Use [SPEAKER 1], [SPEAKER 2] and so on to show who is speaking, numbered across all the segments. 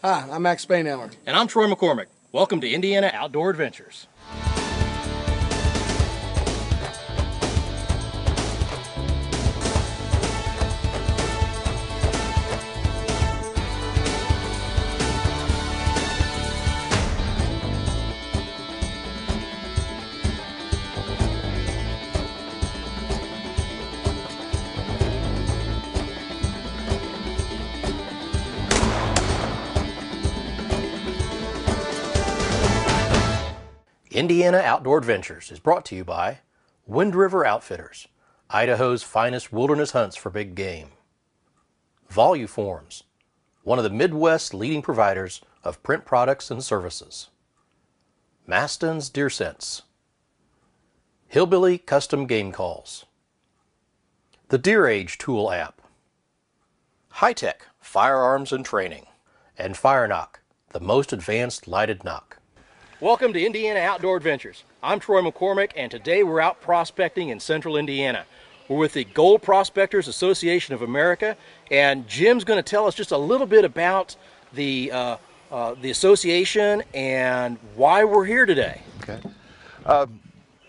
[SPEAKER 1] Hi, I'm Max Spaneller.
[SPEAKER 2] And I'm Troy McCormick. Welcome to Indiana Outdoor Adventures. Indiana Outdoor Adventures is brought to you by Wind River Outfitters, Idaho's finest wilderness hunts for big game. Voluforms, one of the Midwest's leading providers of print products and services. Maston's Deer Sense. Hillbilly Custom Game Calls. The Deer Age Tool App. High-Tech Firearms and Training. And Fire Knock, the most advanced lighted knock. Welcome to Indiana Outdoor Adventures. I'm Troy McCormick, and today we're out prospecting in central Indiana. We're with the Gold Prospectors Association of America, and Jim's going to tell us just a little bit about the association and why we're here today.
[SPEAKER 3] Okay.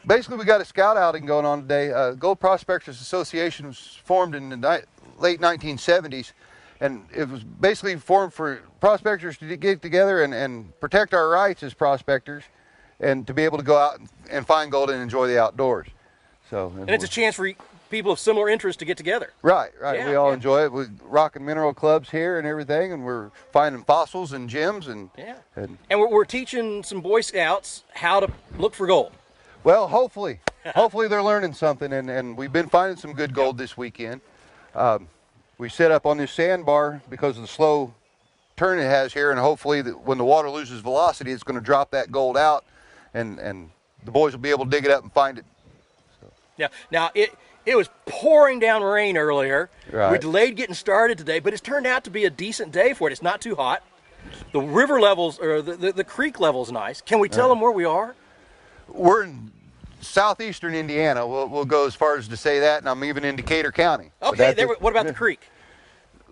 [SPEAKER 3] Basically, we got a scout outing going on today. Gold Prospectors Association was formed in the late 1970s, and it was basically formed for prospectors to get together and protect our rights as prospectors, and to be able to go out and find gold and enjoy the outdoors. So,
[SPEAKER 2] and it's a chance for people of similar interests to get together.
[SPEAKER 3] Right.
[SPEAKER 2] Yeah,
[SPEAKER 3] we all enjoy it. We're rocking mineral clubs here and everything, and we're finding fossils and gems. And
[SPEAKER 2] we're teaching some Boy Scouts how to look for gold.
[SPEAKER 3] Well, hopefully they're learning something, and we've been finding some good gold this weekend. We set up on this sandbar because of the slow turn it has here, and hopefully when the water loses velocity, it's going to drop that gold out, and the boys will be able to dig it up and find it. So.
[SPEAKER 2] Yeah. Now it was pouring down rain earlier.
[SPEAKER 3] Right.
[SPEAKER 2] We delayed getting started today, but it's turned out to be a decent day for it. It's not too hot. The river levels, or the creek level's nice. Can we tell them where we are?
[SPEAKER 3] We're in southeastern Indiana. We'll go as far as to say that, and I'm even in Decatur County.
[SPEAKER 2] Okay, what about the creek?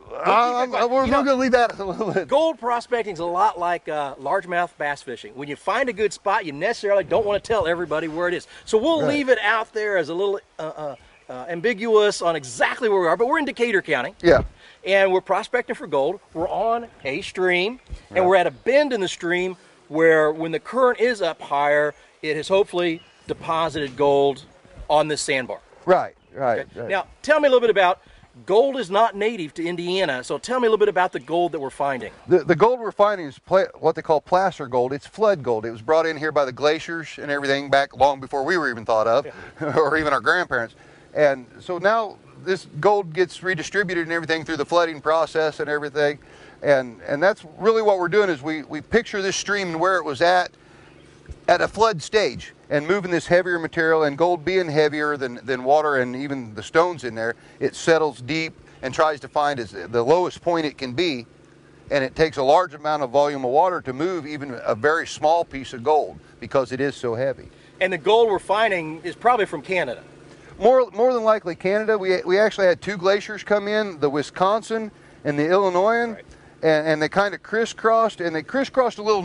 [SPEAKER 3] We're going to leave that a little bit.
[SPEAKER 2] Gold prospecting is a lot like largemouth bass fishing. When you find a good spot, you necessarily don't want to tell everybody where it is. So we'll leave it out there as a little ambiguous on exactly where we are, but we're in Decatur County.
[SPEAKER 3] Yeah.
[SPEAKER 2] And we're prospecting for gold. We're on a stream, and we're at a bend in the stream where when the current is up higher, it has hopefully deposited gold on this sandbar.
[SPEAKER 3] Right.
[SPEAKER 2] Now, tell me a little bit about, gold is not native to Indiana, so tell me a little bit about the gold that we're finding.
[SPEAKER 3] The gold we're finding is what they call placer gold. It's flood gold. It was brought in here by the glaciers and everything back long before we were even thought of, or even our grandparents. And so now this gold gets redistributed and everything through the flooding process and everything. And that's really what we're doing, is we picture this stream and where it was at a flood stage, and moving this heavier material, and gold being heavier than water and even the stones in there, it settles deep and tries to find the lowest point it can be, and it takes a large amount of volume of water to move even a very small piece of gold because it is so heavy.
[SPEAKER 2] And the gold we're finding is probably from Canada.
[SPEAKER 3] More than likely Canada. We actually had two glaciers come in, the Wisconsin and the Illinoisan, and they kind of crisscrossed, and they crisscrossed a little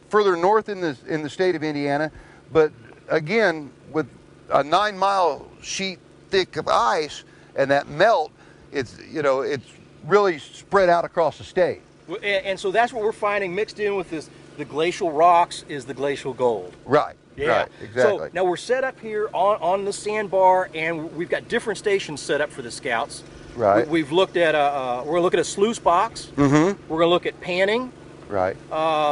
[SPEAKER 3] further north in the state of Indiana, but again, with a 9-mile sheet thick of ice and that melt, it's really spread out across the state.
[SPEAKER 2] And so that's what we're finding mixed in with the glacial rocks is the glacial gold.
[SPEAKER 3] Right.
[SPEAKER 2] Yeah.
[SPEAKER 3] Right, exactly.
[SPEAKER 2] So now we're set up here on the sandbar, and we've got different stations set up for the scouts.
[SPEAKER 3] Right.
[SPEAKER 2] We've looked at we're going to look at a sluice box.
[SPEAKER 3] Mm-hmm.
[SPEAKER 2] We're going to look at panning.
[SPEAKER 3] Right.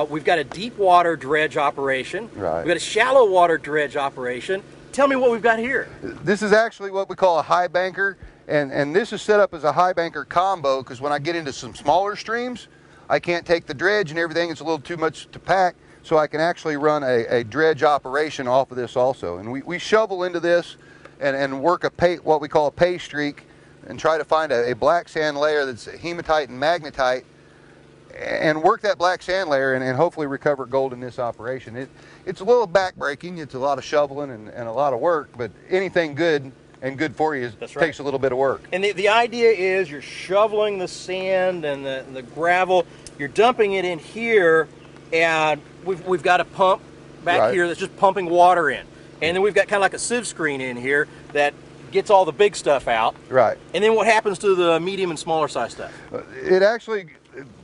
[SPEAKER 2] We've got a deep water dredge operation.
[SPEAKER 3] Right.
[SPEAKER 2] We've got a shallow water dredge operation. Tell me what we've got here.
[SPEAKER 3] This is actually what we call a high banker, and this is set up as a high banker combo, because when I get into some smaller streams, I can't take the dredge and everything. It's a little too much to pack, so I can actually run a dredge operation off of this also. And we shovel into this and work what we call a pay streak, and try to find a black sand layer that's hematite and magnetite, and work that black sand layer and hopefully recover gold in this operation. It's a little back-breaking. It's a lot of shoveling and a lot of work, but anything good and good for you takes a little bit of work.
[SPEAKER 2] And the idea is you're shoveling the sand and the gravel, you're dumping it in here, and we've got a pump back here that's just pumping water in. And then we've got kind of like a sieve screen in here that gets all the big stuff out.
[SPEAKER 3] Right.
[SPEAKER 2] And then what happens to the medium and smaller size stuff?
[SPEAKER 3] It actually,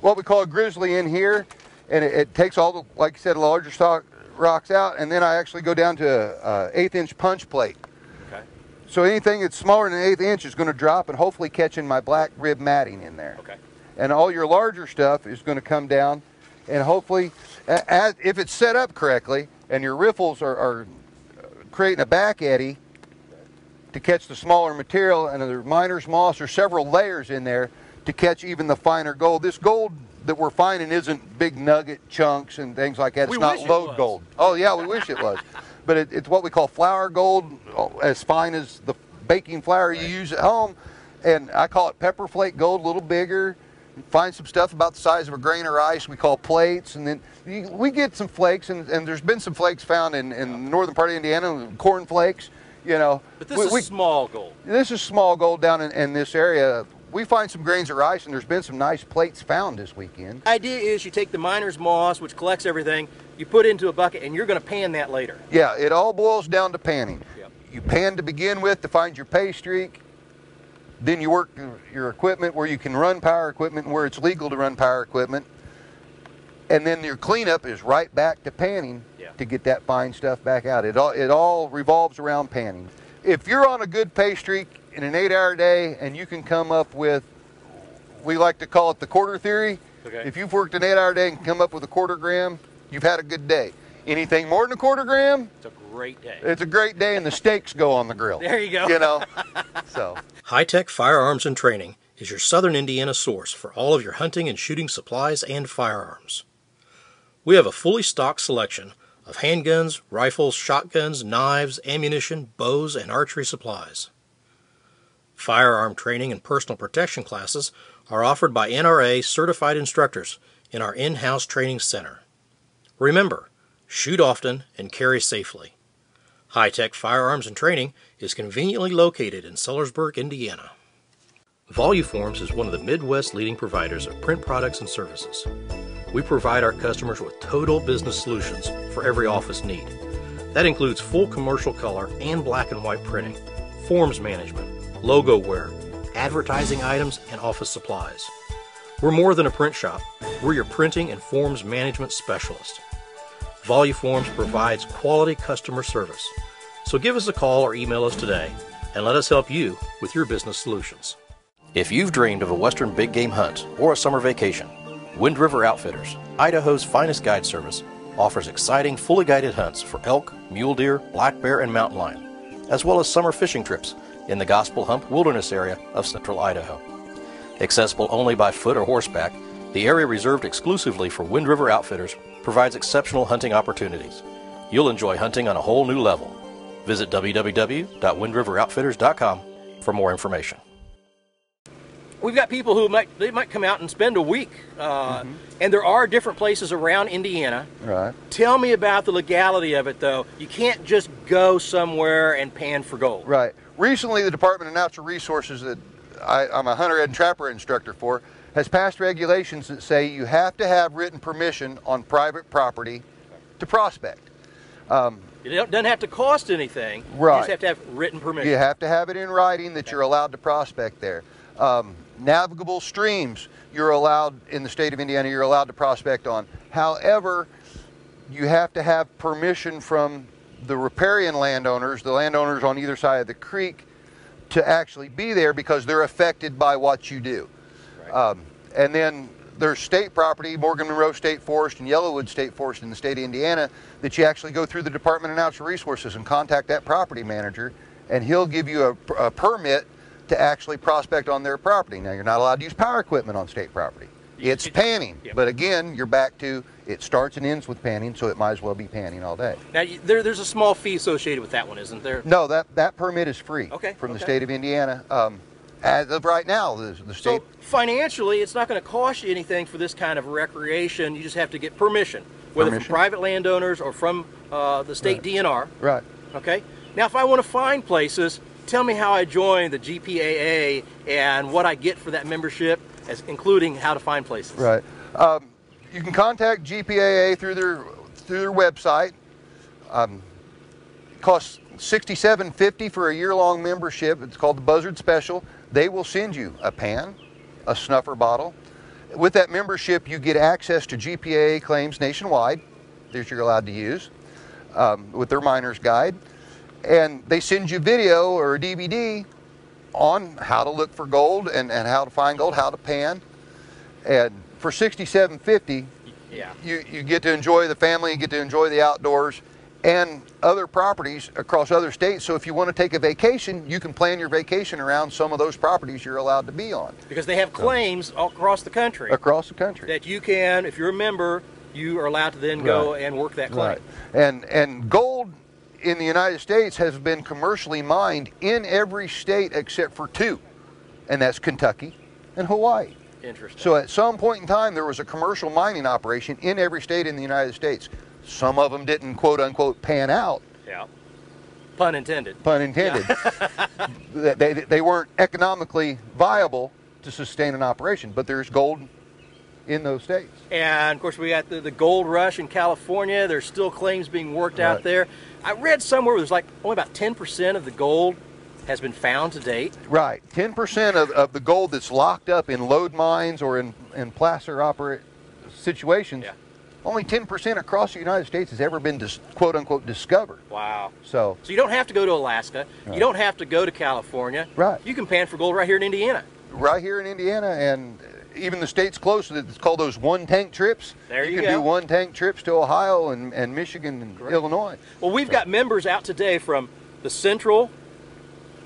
[SPEAKER 3] what we call a grizzly in here, and it takes all the, like you said, the larger stock rocks out, and then I actually go down to an 1/8 inch punch plate.
[SPEAKER 2] Okay.
[SPEAKER 3] So anything that's smaller than 1/8 inch is going to drop and hopefully catch in my black rib matting in there.
[SPEAKER 2] Okay.
[SPEAKER 3] And all your larger stuff is going to come down, and hopefully, if it's set up correctly, and your riffles are creating a back eddy to catch the smaller material, and the miner's moss, there's several layers in there to catch even the finer gold. This gold that we're finding isn't big nugget chunks and things like that. It's not lode gold. Oh yeah, we wish it was. But it's what we call flour gold, as fine as the baking flour you use at home. And I call it pepper flake gold, a little bigger. Find some stuff about the size of a grain of rice we call plates, and then we get some flakes, and there's been some flakes found in the northern part of Indiana, corn flakes, you know.
[SPEAKER 2] But this is small gold.
[SPEAKER 3] This is small gold down in this area. We find some grains of rice, and there's been some nice plates found this weekend.
[SPEAKER 2] The idea is you take the miner's moss, which collects everything, you put it into a bucket, and you're going to pan that later.
[SPEAKER 3] Yeah, it all boils down to panning.
[SPEAKER 2] Yep.
[SPEAKER 3] You pan to begin with to find your pay streak. Then you work your equipment where you can run power equipment and where it's legal to run power equipment. And then your cleanup is right back to panning to get that fine stuff back out. It all revolves around panning. If you're on a good pay streak in an 8-hour day and you can come up with, we like to call it the quarter theory.
[SPEAKER 2] Okay.
[SPEAKER 3] If you've worked an 8-hour day and can come up with a 1/4 gram, you've had a good day. Anything more than a 1/4 gram,
[SPEAKER 2] it's a great day.
[SPEAKER 3] It's a great day, and the steaks go on the grill.
[SPEAKER 2] There you go.
[SPEAKER 3] You know, so.
[SPEAKER 2] High-Tech Firearms and Training is your Southern Indiana source for all of your hunting and shooting supplies and firearms. We have a fully stocked selection of handguns, rifles, shotguns, knives, ammunition, bows, and archery supplies. Firearm training and personal protection classes are offered by NRA certified instructors in our in-house training center. Remember, shoot often and carry safely. High-Tech Firearms and Training is conveniently located in Sellersburg, Indiana. Voluforms is one of the Midwest's leading providers of print products and services. We provide our customers with total business solutions for every office need. That includes full commercial color and black and white printing, forms management, logo wear, advertising items, and office supplies. We're more than a print shop. We're your printing and forms management specialist. Voluforms provides quality customer service. So give us a call or email us today and let us help you with your business solutions. If you've dreamed of a western big game hunt or a summer vacation, Wind River Outfitters, Idaho's finest guide service, offers exciting fully guided hunts for elk, mule deer, black bear, and mountain lion, as well as summer fishing trips in the Gospel Hump Wilderness area of central Idaho. Accessible only by foot or horseback, the area reserved exclusively for Wind River Outfitters provides exceptional hunting opportunities. You'll enjoy hunting on a whole new level. Visit www.windriveroutfitters.com for more information. We've got people who might come out and spend a week, and there are different places around Indiana.
[SPEAKER 3] Right.
[SPEAKER 2] Tell me about the legality of it, though. You can't just go somewhere and pan for gold.
[SPEAKER 3] Right. Recently, the Department of Natural Resources that I'm a hunter and trapper instructor for has passed regulations that say you have to have written permission on private property to prospect.
[SPEAKER 2] It doesn't have to cost anything.
[SPEAKER 3] Right.
[SPEAKER 2] You just have to have written permission.
[SPEAKER 3] You have to have it in writing that you're allowed to prospect there. Navigable streams, you're allowed, in the state of Indiana, you're allowed to prospect on. However, you have to have permission from the riparian landowners, the landowners on either side of the creek, to actually be there because they're affected by what you do. Right. And then there's state property, Morgan Monroe State Forest and Yellowwood State Forest in the state of Indiana, that you actually go through the Department of Natural Resources and contact that property manager, and he'll give you a permit to actually prospect on their property. Now, you're not allowed to use power equipment on state property. It's panning, but again, you're back to, it starts and ends with panning, so it might as well be panning all day.
[SPEAKER 2] Now, there's a small fee associated with that one, isn't there?
[SPEAKER 3] No, that permit is free from the state of Indiana. As of right now, the state...
[SPEAKER 2] So, financially, it's not going to cost you anything for this kind of recreation. You just have to get permission, whether from private landowners or from the state DNR.
[SPEAKER 3] Right.
[SPEAKER 2] Okay? Now, if I want to find places, tell me how I join the GPAA and what I get for that membership, including how to find places.
[SPEAKER 3] Right. You can contact GPAA through their website. It costs $67.50 for a year-long membership. It's called the Buzzard Special. They will send you a pan, a snuffer bottle. With that membership, you get access to GPAA claims nationwide that you're allowed to use with their miner's guide. And they send you video or a DVD on how to look for gold and how to find gold, how to pan. And for $67.50,
[SPEAKER 2] Yeah.
[SPEAKER 3] you get to enjoy the family, you get to enjoy the outdoors and other properties across other states. So if you want to take a vacation, you can plan your vacation around some of those properties you're allowed to be on.
[SPEAKER 2] Because they have claims all across the country.
[SPEAKER 3] Across the country.
[SPEAKER 2] That you can, if you're a member, you are allowed to then go and work that claim.
[SPEAKER 3] Right. And gold in the United States has been commercially mined in every state except for 2, and that's Kentucky and Hawaii.
[SPEAKER 2] Interesting.
[SPEAKER 3] So at some point in time, there was a commercial mining operation in every state in the United States. Some of them didn't, quote unquote, pan out.
[SPEAKER 2] Yeah. Pun intended.
[SPEAKER 3] Pun intended. Yeah. They weren't economically viable to sustain an operation, but there's gold in those states.
[SPEAKER 2] And of course, we got the gold rush in California. There's still claims being worked out there. I read somewhere there's like only about 10% of the gold has been found to date. Right.
[SPEAKER 3] 10% of the gold that's locked up in lode mines or in placer situations, only 10% across the United States has ever been, quote unquote, discovered.
[SPEAKER 2] Wow.
[SPEAKER 3] So
[SPEAKER 2] you don't have to go to Alaska. You don't have to go to California.
[SPEAKER 3] Right.
[SPEAKER 2] You can pan for gold right here in Indiana.
[SPEAKER 3] Right here in Indiana, and even the states close, it's called those one-tank trips.
[SPEAKER 2] There you
[SPEAKER 3] can
[SPEAKER 2] go.
[SPEAKER 3] do one-tank trips to Ohio and Michigan and Illinois.
[SPEAKER 2] Well, we've got members out today from the central,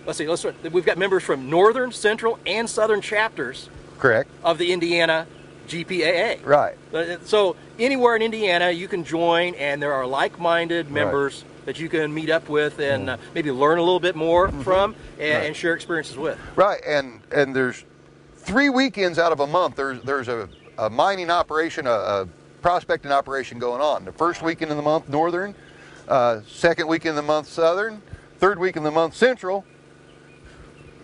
[SPEAKER 2] we've got members from northern, central, and southern chapters.
[SPEAKER 3] Correct.
[SPEAKER 2] Of the Indiana GPAA.
[SPEAKER 3] Right.
[SPEAKER 2] So anywhere in Indiana you can join, and there are like-minded members that you can meet up with and maybe learn a little bit more from and share experiences with.
[SPEAKER 3] Right, and there's 3 weekends out of a month, there's a mining operation, a prospecting operation going on. The first weekend of the month, northern, second weekend of the month, southern, third weekend of the month, central.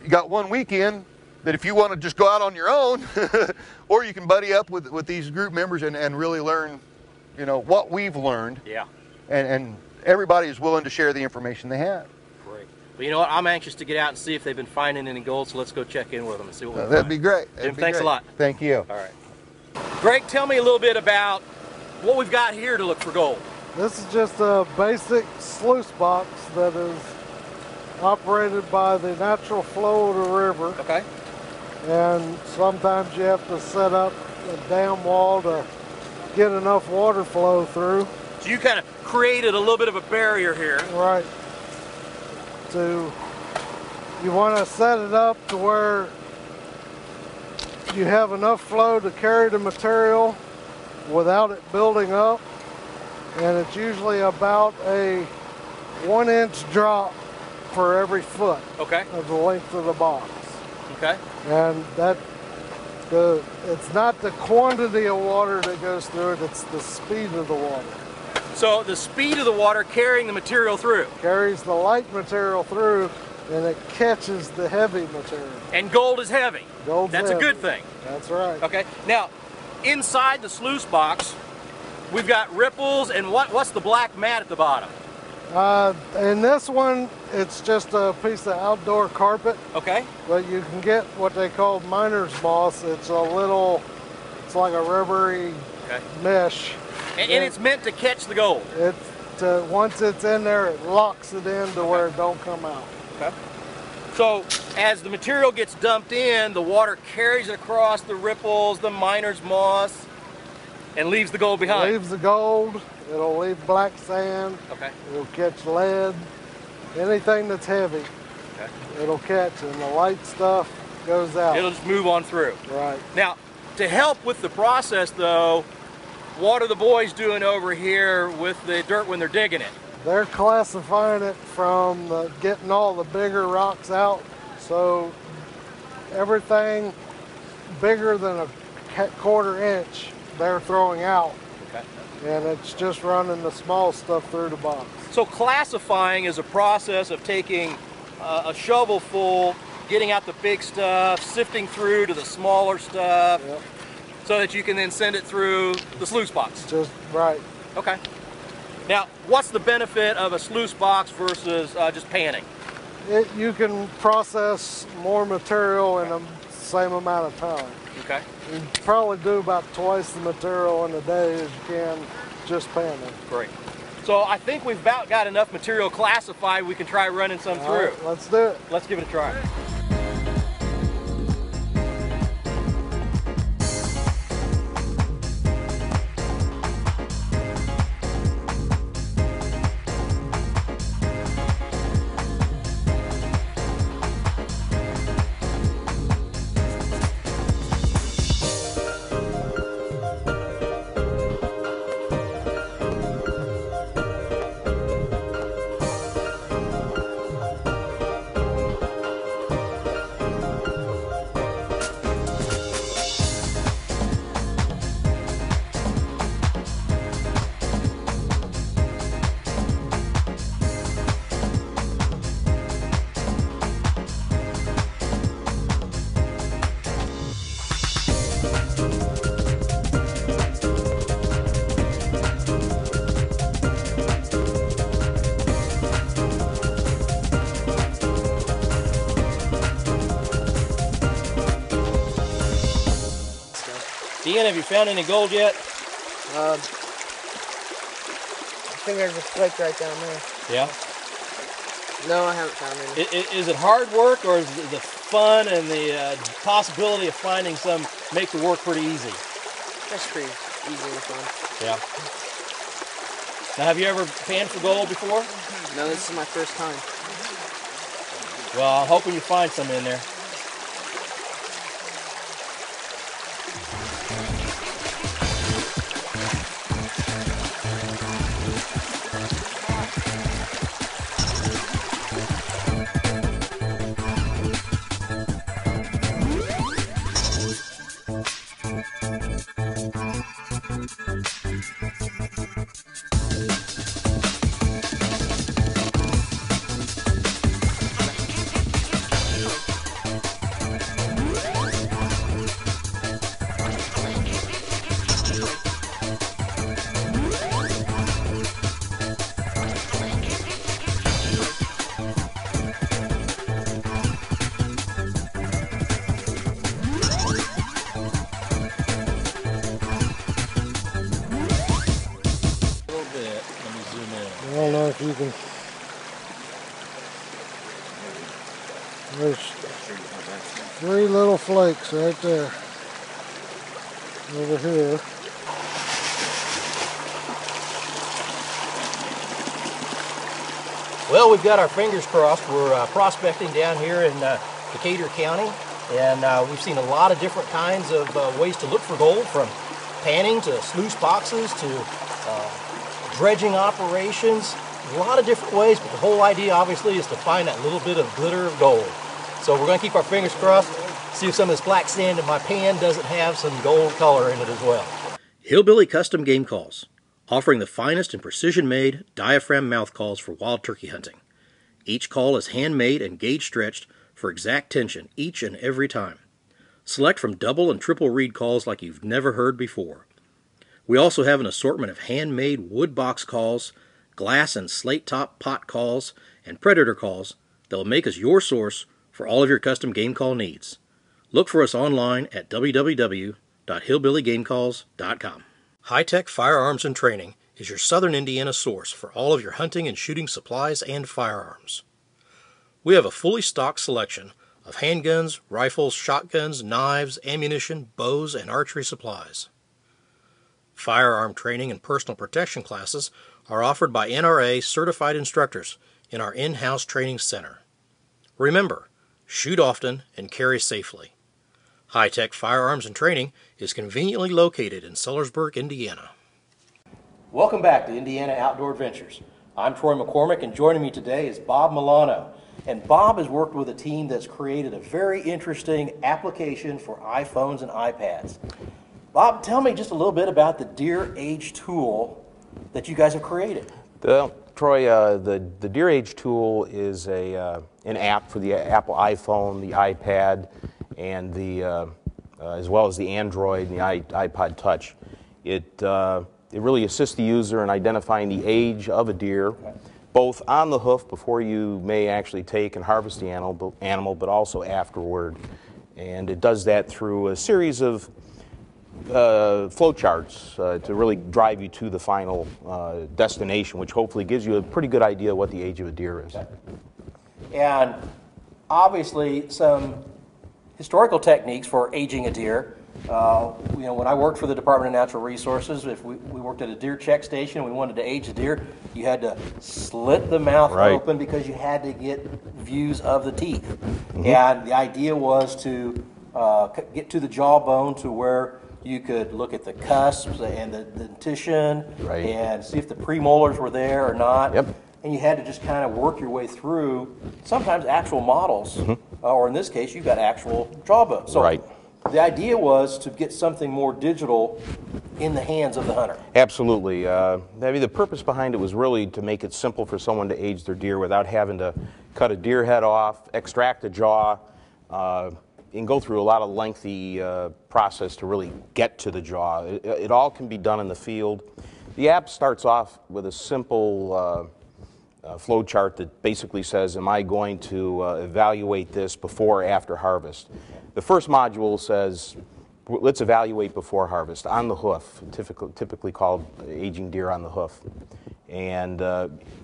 [SPEAKER 3] You got 1 weekend that if you want to just go out on your own, or you can buddy up with these group members and really learn, you know, what we've learned.
[SPEAKER 2] Yeah.
[SPEAKER 3] And everybody is willing to share the information they have.
[SPEAKER 2] Great. Well, you know what? I'm anxious to get out and see if they've been finding any gold, so let's go check in with them and see what we find.
[SPEAKER 3] That'd be great.
[SPEAKER 2] Jim, thanks a lot.
[SPEAKER 3] Thank you.
[SPEAKER 2] All right. Greg, tell me a little bit about what we've got here to look for gold.
[SPEAKER 1] This is just a basic sluice box that is operated by the natural flow of the river.
[SPEAKER 2] Okay.
[SPEAKER 1] And sometimes you have to set up a dam wall to get enough water flow through.
[SPEAKER 2] So you kind of created a little bit of a barrier here.
[SPEAKER 1] Right. You want to set it up to where you have enough flow to carry the material without it building up. And it's usually about a 1-inch drop for every foot of the length of the box.
[SPEAKER 2] Okay.
[SPEAKER 1] And it's not the quantity of water that goes through it, it's the speed of the water.
[SPEAKER 2] So the speed of the water carrying the material through.
[SPEAKER 1] Carries the light material through, and it catches the heavy material.
[SPEAKER 2] And gold is heavy. That's a good thing.
[SPEAKER 1] That's right.
[SPEAKER 2] Okay. Now, inside the sluice box, we've got ripples, and what's the black mat at the bottom?
[SPEAKER 1] In this one, it's just a piece of outdoor carpet.
[SPEAKER 2] Okay.
[SPEAKER 1] But you can get what they call miner's moss. It's like a rubbery mesh.
[SPEAKER 2] And it's meant to catch the gold.
[SPEAKER 1] Once it's in there, it locks it in to where it don't come out.
[SPEAKER 2] Okay. So as the material gets dumped in, the water carries it across the ripples, the miner's moss, and leaves the gold behind.
[SPEAKER 1] Leaves the gold. It'll leave black sand.
[SPEAKER 2] Okay.
[SPEAKER 1] It'll catch lead. Anything that's heavy, it'll catch, and the light stuff goes out.
[SPEAKER 2] It'll just move on through.
[SPEAKER 1] Right.
[SPEAKER 2] Now, to help with the process, though, what are the boys doing over here with the dirt when they're digging it?
[SPEAKER 1] They're classifying it from getting all the bigger rocks out. So everything bigger than a 1/4 inch, they're throwing out.
[SPEAKER 2] Okay.
[SPEAKER 1] And it's just running the small stuff through the box.
[SPEAKER 2] So classifying is a process of taking a shovel full, getting out the big stuff, sifting through to the smaller stuff.
[SPEAKER 1] Yep.
[SPEAKER 2] so that you can then send it through the sluice box.
[SPEAKER 1] Just right.
[SPEAKER 2] Okay. Now, what's the benefit of a sluice box versus just panning?
[SPEAKER 1] You can process more material in the same amount of time.
[SPEAKER 2] Okay.
[SPEAKER 1] You probably do about twice the material in a day as you can just panning.
[SPEAKER 2] Great. So I think we've about got enough material classified. We can try running some through.
[SPEAKER 1] Right, let's do it.
[SPEAKER 2] Let's give it a try. Ian, have you found any gold yet?
[SPEAKER 4] I think there's a flake right down there.
[SPEAKER 2] Yeah?
[SPEAKER 4] No, I haven't found any.
[SPEAKER 2] Is it hard work, or is the fun and the possibility of finding some make the work pretty easy?
[SPEAKER 4] That's pretty easy and fun.
[SPEAKER 2] Yeah. Now, have you ever panned for gold before?
[SPEAKER 4] No, this is my first time.
[SPEAKER 2] Well, I'm hoping you find some in there.
[SPEAKER 1] I don't know if you can. There's 3 little flakes right there. Over here.
[SPEAKER 2] Well, we've got our fingers crossed. We're prospecting down here in Decatur County, and we've seen a lot of different kinds of ways to look for gold, from panning to sluice boxes to dredging operations. A lot of different ways, but the whole idea obviously is to find that little bit of glitter of gold. So we're going to keep our fingers crossed, see if some of this black sand in my pan doesn't have some gold color in it as well. Hillbilly Custom Game Calls, offering the finest and precision-made diaphragm mouth calls for wild turkey hunting. Each call is handmade and gauge stretched for exact tension each and every time. Select from double and triple reed calls like you've never heard before. We also have an assortment of handmade wood box calls, glass and slate top pot calls, and predator calls that will make us your source for all of your custom game call needs. Look for us online at www.hillbillygamecalls.com. High-Tech Firearms and Training is your Southern Indiana source for all of your hunting and shooting supplies and firearms. We have a fully stocked selection of handguns, rifles, shotguns, knives, ammunition, bows, and archery supplies. Firearm training and personal protection classes are offered by NRA certified instructors in our in-house training center. Remember, shoot often and carry safely. High-Tech Firearms and Training is conveniently located in Sellersburg, Indiana. Welcome back to Indiana Outdoor Adventures. I'm Troy McCormick, and joining me today is Bob Milano. And Bob has worked with a team that's created a very interesting application for iPhones and iPads. Bob, tell me just a little bit about the Deer Age tool that you guys have created.
[SPEAKER 5] Troy, the Deer Age tool is an app for the Apple iPhone, the iPad, and the as well as the Android and the iPod Touch. It really assists the user in identifying the age of a deer, both on the hoof before you may actually take and harvest the animal, but also afterward. And it does that through a series of flow charts to really drive you to the final destination, which hopefully gives you a pretty good idea what the age of a deer is.
[SPEAKER 2] And obviously some historical techniques for aging a deer. You know, when I worked for the Department of Natural Resources, if we worked at a deer check station and we wanted to age a deer, you had to slit the mouth open because you had to get views of the teeth. And the idea was to get to the jawbone to where you could look at the cusps and the dentition and see if the premolars were there or not. And you had to just kind of work your way through sometimes actual models, or in this case, you got actual jawbone. So the idea was to get something more digital in the hands of the hunter. Absolutely. I mean, the purpose behind it was really to make it simple for someone to age their deer without having to cut a deer head off, extract a jaw, and go through a lot of lengthy process to really get to the jaw. It all can be done in the field. The app starts off with a simple flow chart that basically says, am I going to evaluate this before or after harvest? The first module says, let's evaluate before harvest, on the hoof, typically called aging deer on the hoof. And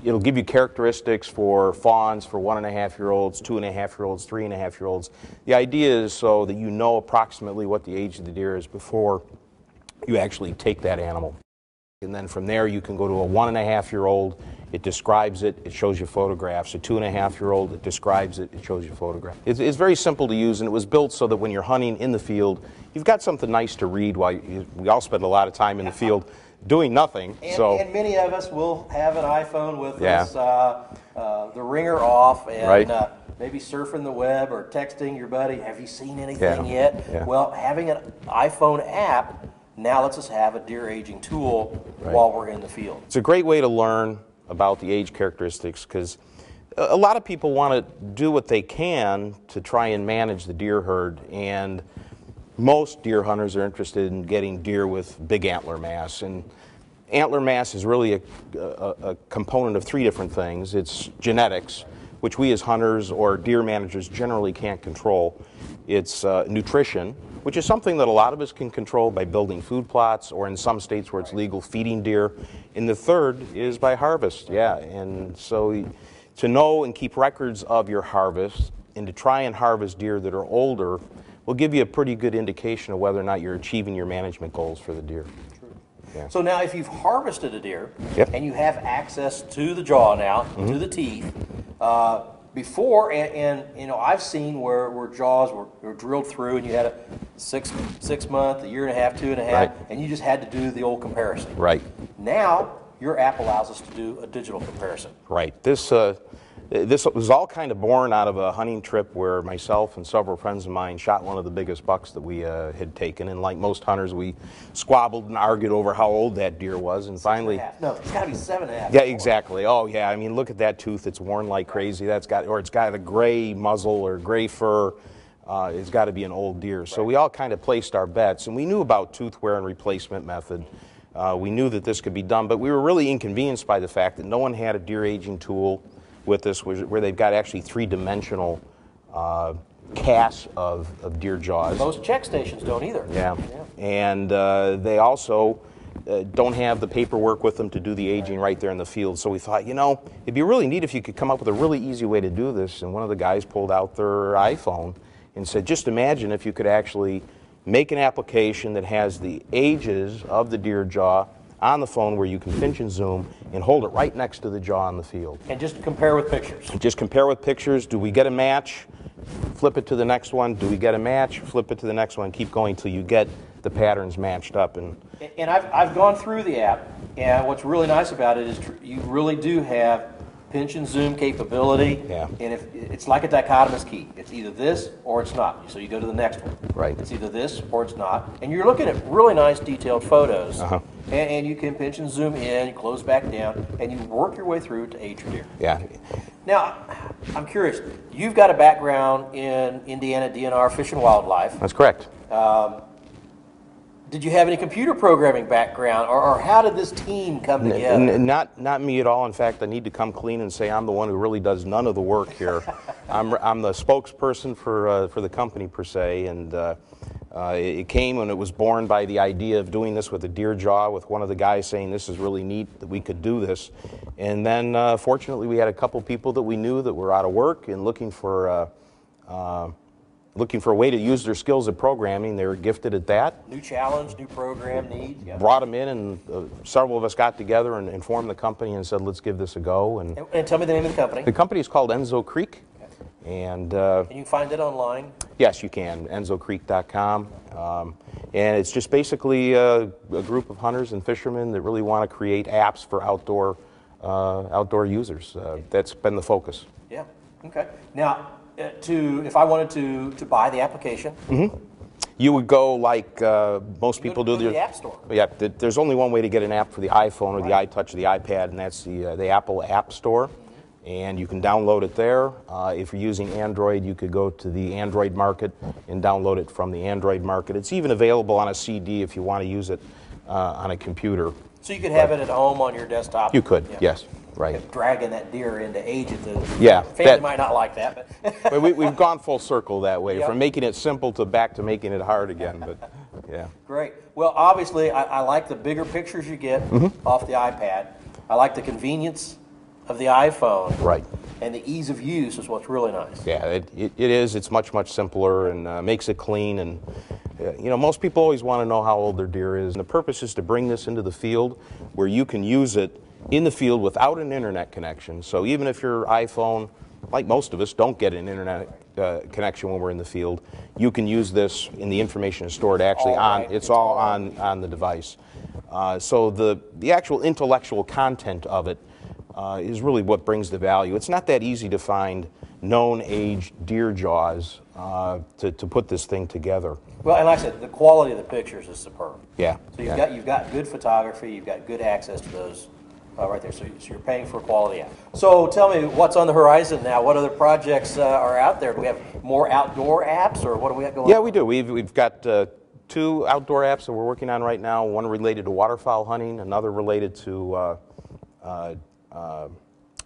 [SPEAKER 2] it'll give you characteristics for fawns, for 1.5-year-olds, 2.5-year-olds, 3.5-year-olds. The idea is so that you know approximately what the age of the deer is before you actually take that animal. And then from there you can go to a 1.5-year-old, it describes it, it shows you photographs. A 2.5-year-old, it describes it, it shows you photographs. It's very simple to use, and it was built so that when you're hunting in the field, you've got something nice to read while we all spend a lot of time in the field doing nothing. And many of us will have an iPhone with us, the ringer off, and maybe surfing the web or texting your buddy, have you seen anything yet? Well, having an iPhone app now lets us have a deer aging tool while we're in the field. It's a great way to learn about the age characteristics, because a lot of people want to do what they can to try and manage the deer herd, and most deer hunters are interested in getting deer with big antler mass. And antler mass is really a component of 3 different things. It's genetics, which we as hunters or deer managers generally can't control. It's nutrition, which is something that a lot of us can control by building food plots, or in some states where it's legal, feeding deer. And the third is by harvest, and so to know and keep records of your harvest and to try and harvest deer that are older will give you a pretty good indication of whether or not you're achieving your management goals for the deer. So now if you've harvested a deer and you have access to the jaw now, to the teeth, before, and you know, I've seen where jaws were drilled through and you had a 6 month, a 1.5 years, 2.5, and you just had to do the old comparison. Now, your app allows us to do a digital comparison. This was all kind of born out of a hunting trip where myself and several friends of mine shot one of the biggest bucks that we had taken, and like most hunters, we squabbled and argued over how old that deer was, and finally... No, it's got to be 7.5. Yeah, exactly. Oh, yeah, I mean, look at that tooth. It's worn like crazy. It's got a gray muzzle or gray fur. It's got to be an old deer. So we all kind of placed our bets, and we knew about tooth wear and replacement method. We knew that this could be done, but we were really inconvenienced by the fact that no one had a deer aging tool with this, where they've got actually 3-dimensional casts of deer jaws. Most check stations don't either. And they also don't have the paperwork with them to do the aging right there in the field. So we thought, you know, it'd be really neat if you could come up with a really easy way to do this. And one of the guys pulled out their iPhone and said, just imagine if you could actually make an application that has the ages of the deer jaw on the phone, where you can pinch and zoom and hold it right next to the jaw in the field. And just compare with pictures. Just compare with pictures. Do we get a match? Flip it to the next one. Do we get a match? Flip it to the next one. Keep going till you get the patterns matched up. And I've gone through the app, and what's really nice about it is you really do have pinch and zoom capability. And if it's like a dichotomous key, it's either this or it's not. So you go to the next one. It's either this or it's not. And you're looking at really nice detailed photos. And you can pinch and zoom in, you close back down, and you work your way through to age your deer. Now, I'm curious, you've got a background in Indiana DNR Fish and Wildlife. That's correct. Did you have any computer programming background, or how did this team come together?
[SPEAKER 5] Not me at all. In fact, I need to come clean and say I'm the one who really does none of the work here. I'm the spokesperson for the company per se, and it came when it was born by the idea of doing this with a deer jaw, with one of the guys saying this is really neat that we could do this, and then fortunately we had a couple people that we knew that were out of work and looking for a way to use their skills at programming. They were gifted at that.
[SPEAKER 2] New challenge, new program needs. Yeah.
[SPEAKER 5] Brought them in, and several of us got together and formed the company and said, let's give this a go.
[SPEAKER 2] And tell me the name of the company.
[SPEAKER 5] The company is called Enzo Creek. Okay. And
[SPEAKER 2] you can find it online?
[SPEAKER 5] Yes, you can. EnzoCreek.com. And it's just basically a group of hunters and fishermen that really want to create apps for outdoor users. That's been the focus.
[SPEAKER 2] Yeah. Okay. Now, if I wanted to buy the application,
[SPEAKER 5] you would go like most people do.
[SPEAKER 2] To the App Store.
[SPEAKER 5] Yeah, there's only one way to get an app for the iPhone or the iTouch or the iPad, and that's the Apple App Store. And you can download it there. If you're using Android, you could go to the Android market and download it from the Android market. It's even available on a CD if you want to use it on a computer.
[SPEAKER 2] So you could have it at home on your desktop?
[SPEAKER 5] You could, yes. Right.
[SPEAKER 2] Dragging that deer into age at the
[SPEAKER 5] family
[SPEAKER 2] might not like that,
[SPEAKER 5] but we've gone full circle that way, from making it simple back to making it hard again. But yeah.
[SPEAKER 2] Great. Well, obviously, I like the bigger pictures you get off the iPad. I like the convenience of the iPhone.
[SPEAKER 5] Right.
[SPEAKER 2] And the ease of use is what's really nice.
[SPEAKER 5] Yeah, it is. It's much simpler and makes it clean. And most people always want to know how old their deer is. And the purpose is to bring this into the field where you can use it in the field without an internet connection. So even if your iPhone, like most of us, don't get an internet connection when we're in the field, you can use this, and the information is stored actually it's all on the device. So the actual intellectual content of it is really what brings the value. It's not that easy to find known age deer jaws to put this thing together.
[SPEAKER 2] Well, and like I said, the quality of the pictures is superb.
[SPEAKER 5] Yeah.
[SPEAKER 2] So you've got good photography, you've got good access to those right there. So you're paying for a quality app. So tell me, what's on the horizon now? What other projects are out there? Do we have more outdoor apps, or what do we got going on?
[SPEAKER 5] Yeah, we do. We've got 2 outdoor apps that we're working on right now. One related to waterfowl hunting, another related to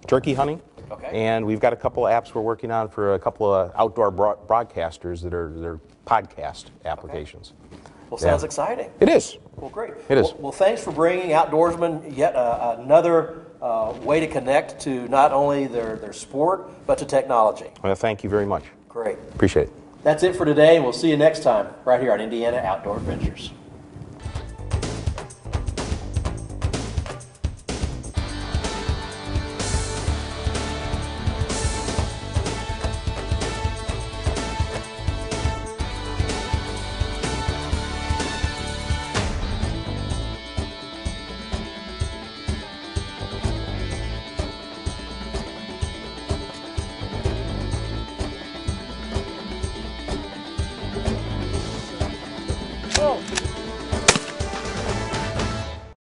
[SPEAKER 5] turkey hunting. Okay. And we've got a couple of apps we're working on for a couple of outdoor broadcasters that are podcast applications.
[SPEAKER 2] Okay. Well, sounds exciting.
[SPEAKER 5] It is.
[SPEAKER 2] Well, great.
[SPEAKER 5] It is.
[SPEAKER 2] Well, thanks for bringing outdoorsmen yet another way to connect to not only their sport, but to technology.
[SPEAKER 5] Well, thank you very much.
[SPEAKER 2] Great.
[SPEAKER 5] Appreciate it.
[SPEAKER 2] That's it for today, and we'll see you next time right here on Indiana Outdoor Adventures.